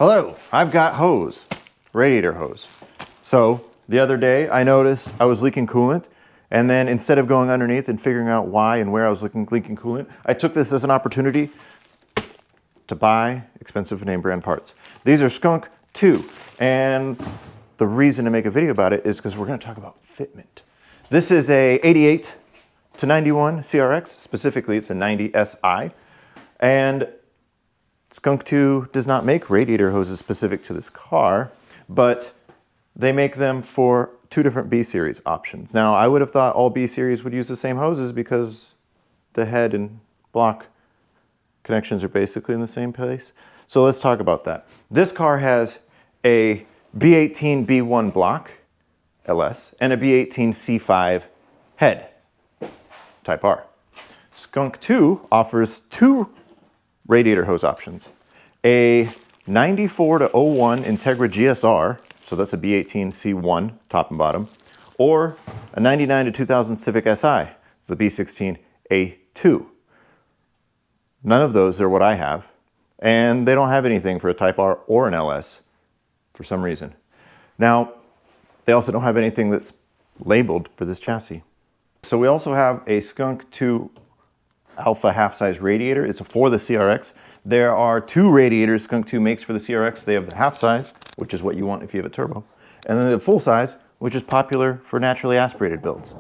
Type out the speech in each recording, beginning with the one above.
Hello, I've got hose, radiator hose. So the other day I noticed I was leaking coolant, and then instead of going underneath and figuring out why and where I was leaking coolant, I took this as an opportunity to buy expensive name brand parts. These are Skunk2, and the reason to make a video about it is because we're going to talk about fitment. This is a 88 to 91 CRX, specifically it's a 90 SI, and Skunk2 does not make radiator hoses specific to this car, but they make them for two different B series options. Now, I would have thought all B series would use the same hoses because the head and block connections are basically in the same place. So let's talk about that. This car has a B18 B1 block LS and a B18 C5 head Type R. Skunk2 offers two radiator hose options. A 94 to 01 Integra GSR, so that's a B18 C1 top and bottom, or a 99 to 2000 Civic SI, it's a B16 A2. None of those are what I have, and they don't have anything for a Type R or an LS for some reason. Now, they also don't have anything that's labeled for this chassis. So we also have a Skunk2 Alpha half-size radiator. It's for the CRX. There are two radiators Skunk2 makes for the CRX. They have the half-size, which is what you want if you have a turbo, and then the full-size, which is popular for naturally aspirated builds.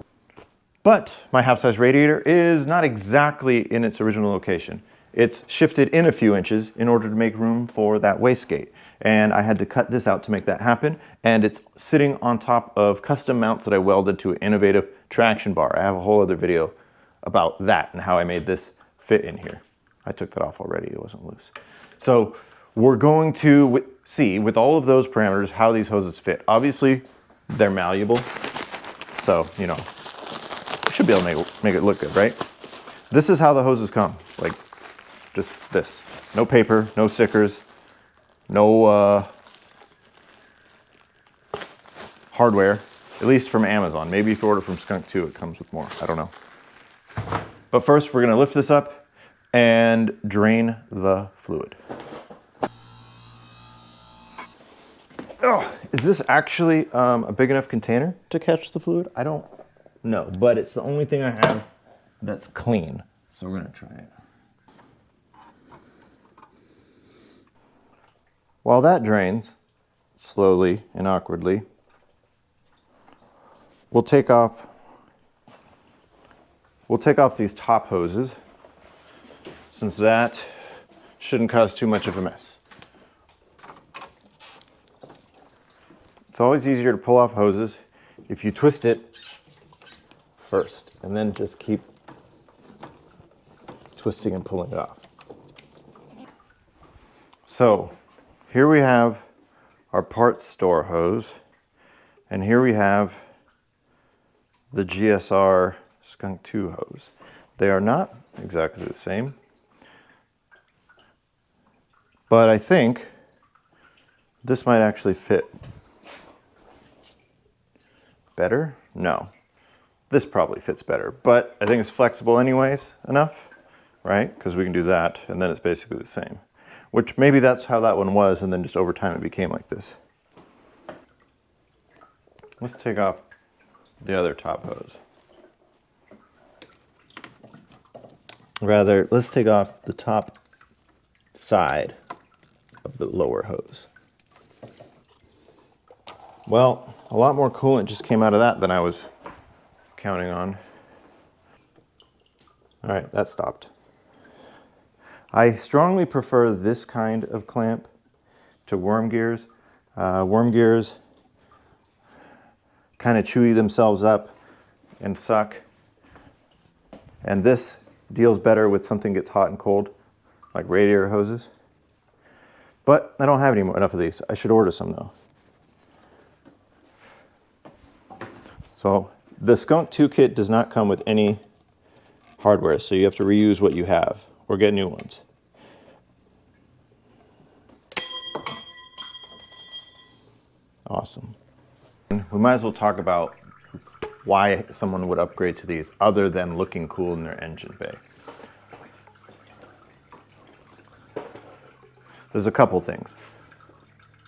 But my half-size radiator is not exactly in its original location. It's shifted in a few inches in order to make room for that wastegate. And I had to cut this out to make that happen. And it's sitting on top of custom mounts that I welded to an innovative traction bar. I have a whole other video about that and how I made this fit in here. I took that off already, it wasn't loose. So we're going to see with all of those parameters how these hoses fit. Obviously, they're malleable. So, you know, we should be able to make it look good, right? This is how the hoses come, like just this. No paper, no stickers, no hardware, at least from Amazon. Maybe if you order from Skunk2, it comes with more, I don't know. But first, we're gonna lift this up and drain the fluid. Oh, is this actually a big enough container to catch the fluid? I don't know, but it's the only thing I have that's clean. So we're gonna try it. While that drains, slowly and awkwardly, we'll take off these top hoses, since that shouldn't cause too much of a mess. It's always easier to pull off hoses if you twist it first, and then just keep twisting and pulling it off. So here we have our parts store hose, and here we have the GSR Skunk2 hose. They are not exactly the same, but I think this might actually fit better. No, this probably fits better, but I think it's flexible anyways enough, right? Because we can do that, and then it's basically the same. Which maybe that's how that one was, and then just over time it became like this. Let's take off the other top hose. Rather, let's take off the top side of the lower hose. Well, a lot more coolant just came out of that than I was counting on. All right, that stopped. I strongly prefer this kind of clamp to worm gears. Worm gears kind of chewy themselves up and suck. And this deals better with something gets hot and cold, like radiator hoses. But I don't have enough of these. I should order some though. So the Skunk2 kit does not come with any hardware, so you have to reuse what you have or get new ones. Awesome. We might as well talk about why someone would upgrade to these other than looking cool in their engine bay. There's a couple things.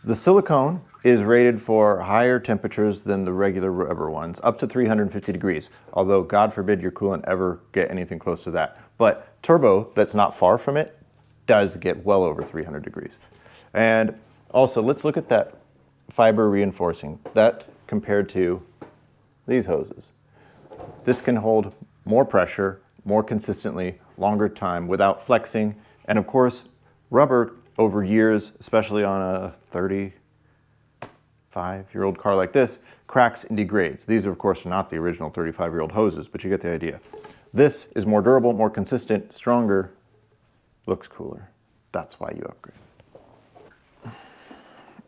The silicone is rated for higher temperatures than the regular rubber ones, up to 350 degrees, although God forbid your coolant ever get anything close to that. But turbo, that's not far from it, does get well over 300 degrees. And also, let's look at that fiber reinforcing, that compared to these hoses. This can hold more pressure, more consistently, longer time without flexing. And of course, rubber over years, especially on a 35-year-old car like this, cracks and degrades. These, of course, are not the original 35-year-old hoses, but you get the idea. This is more durable, more consistent, stronger, looks cooler. That's why you upgrade.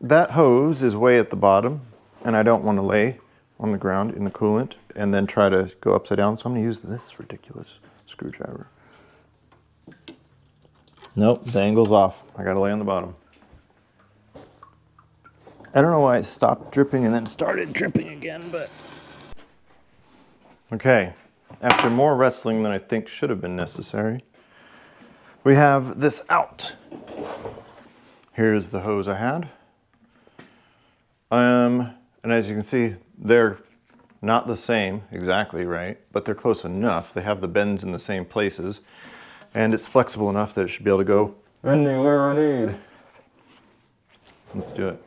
That hose is way at the bottom, and I don't want to lay on the ground in the coolant and then try to go upside down, so I'm going to use this ridiculous screwdriver. Nope, the angle's off. I got to lay on the bottom. I don't know why it stopped dripping and then started dripping again, but... Okay, after more wrestling than I think should have been necessary, we have this out. Here's the hose I had. And as you can see, they're not the same exactly, right? But they're close enough. They have the bends in the same places. And it's flexible enough that it should be able to go anywhere I need. Let's do it.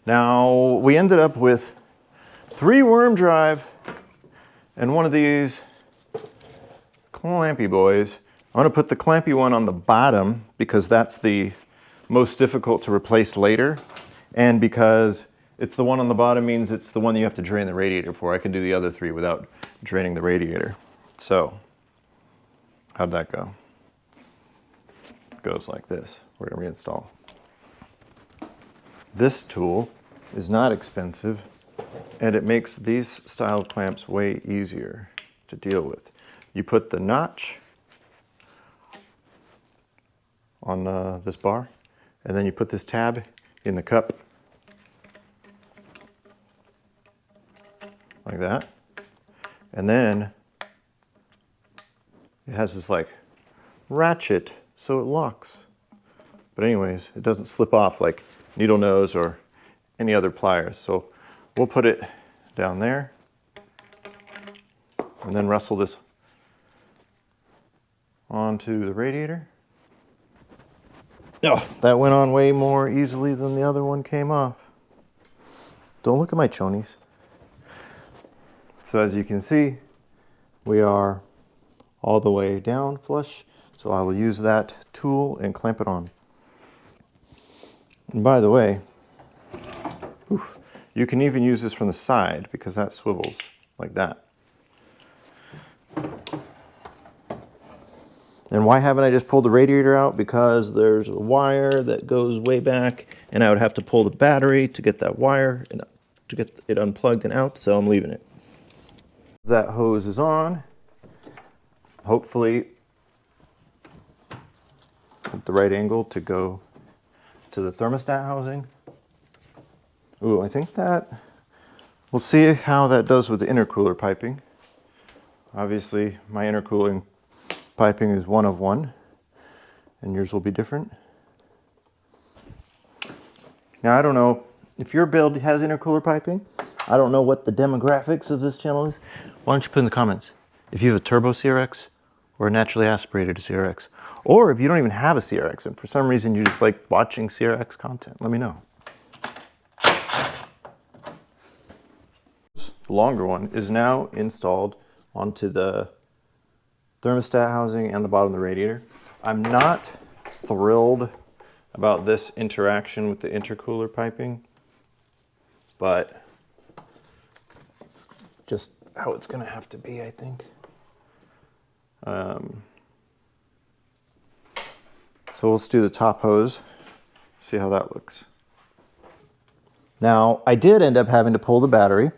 Now, we ended up with 3 worm drive and one of these clampy boys. I'm going to put the clampy one on the bottom because that's the most difficult to replace later. And because it's the one on the bottom means it's the one you have to drain the radiator for. I can do the other 3 without draining the radiator. So, how'd that go? It goes like this. We're going to reinstall. This tool is not expensive, and it makes these style clamps way easier to deal with. You put the notch on this bar, and then you put this tab in the cup, like that. And then it has this like ratchet, so it locks. But anyways, it doesn't slip off like needle nose or any other pliers. So we'll put it down there and then wrestle this onto the radiator. Oh, that went on way more easily than the other one came off. Don't look at my chonies. So as you can see, we are all the way down flush. So I will use that tool and clamp it on. And by the way, you can even use this from the side because that swivels like that. And why haven't I just pulled the radiator out? Because there's a wire that goes way back and I would have to pull the battery to get that wire and to get it unplugged and out, so I'm leaving it. That hose is on. Hopefully at the right angle to go to the thermostat housing. Ooh, I think that, we'll see how that does with the intercooler piping. Obviously, my intercooling piping is 1 of 1, and yours will be different. Now, I don't know if your build has intercooler piping. I don't know what the demographics of this channel is. Why don't you put in the comments if you have a turbo CRX or a naturally aspirated CRX, or if you don't even have a CRX and for some reason you just like watching CRX content, let me know. The longer one is now installed onto the thermostat housing and the bottom of the radiator. I'm not thrilled about this interaction with the intercooler piping, but it's just how it's going to have to be, I think. So let's do the top hose, see how that looks. Now, I did end up having to pull the battery,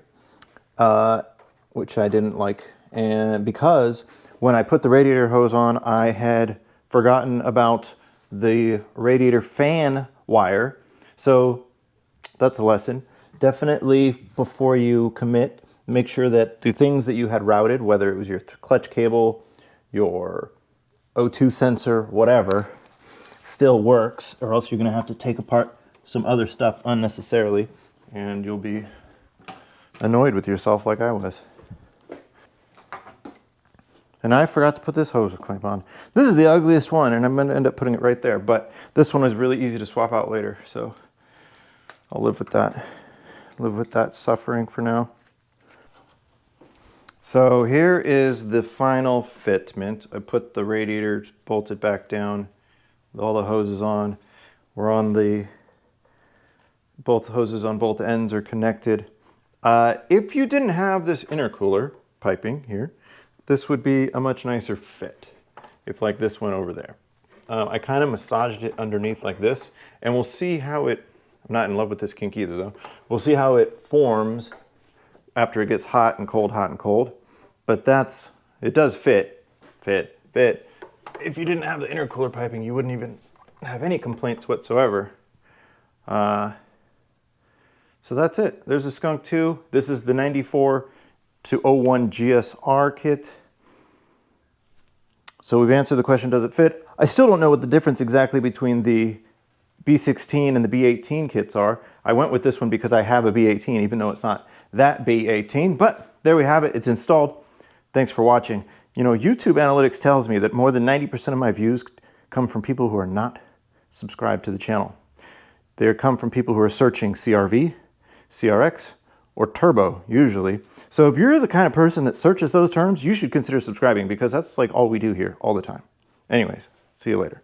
which I didn't like, and because when I put the radiator hose on, I had forgotten about the radiator fan wire. So that's a lesson. Definitely before you commit, make sure that the things that you had routed, whether it was your clutch cable, your O2 sensor, whatever, still works, or else you're going to have to take apart some other stuff unnecessarily, and you'll be annoyed with yourself like I was. And I forgot to put this hose clamp on. This is the ugliest one, and I'm going to end up putting it right there, but this one is really easy to swap out later, so I'll live with that. Live with that suffering for now. So here is the final fitment. I put the radiator bolted back down, all the hoses on. We're on the, both hoses on both ends are connected. If you didn't have this intercooler piping here, this would be a much nicer fit if like this went over there. I kind of massaged it underneath like this, and we'll see how it, I'm not in love with this kink either though. We'll see how it forms after it gets hot and cold, hot and cold. But that's, it does fit. If you didn't have the intercooler piping, you wouldn't even have any complaints whatsoever. So that's it. There's a Skunk2. This is the 94 to 01 GSR kit. So we've answered the question, does it fit? I still don't know what the difference exactly between the B16 and the B18 kits are. I went with this one because I have a B18, even though it's not that B18, but there we have it, it's installed. Thanks for watching. You know, YouTube analytics tells me that more than 90% of my views come from people who are not subscribed to the channel. They come from people who are searching CRV, CRX, or turbo, usually. So if you're the kind of person that searches those terms, you should consider subscribing because that's like all we do here all the time. Anyways, see you later.